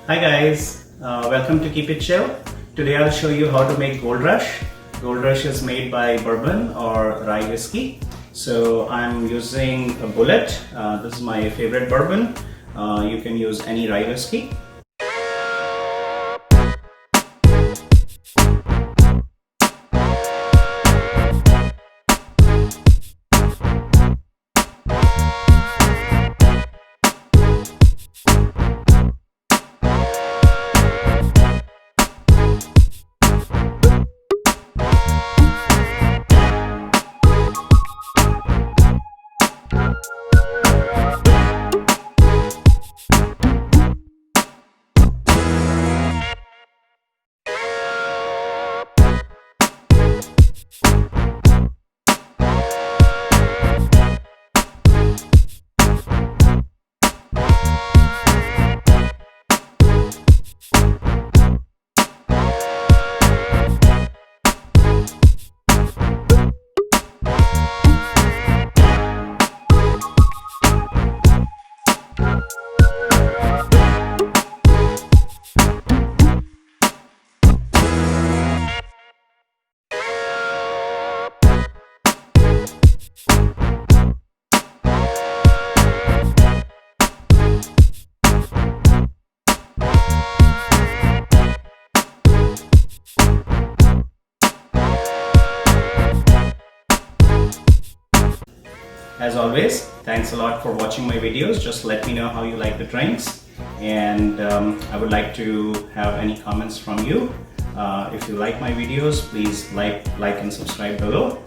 Hi guys, welcome to Keep It Chill. Today I'll show you how to make Gold Rush. Gold Rush is made by Bourbon or Rye Whiskey. So I'm using a bullet. This is my favorite bourbon. You can use any Rye Whiskey. As always, thanks a lot for watching my videos. Just let me know how you like the drinks, and I would like to have any comments from you. If you like my videos, please like and subscribe below.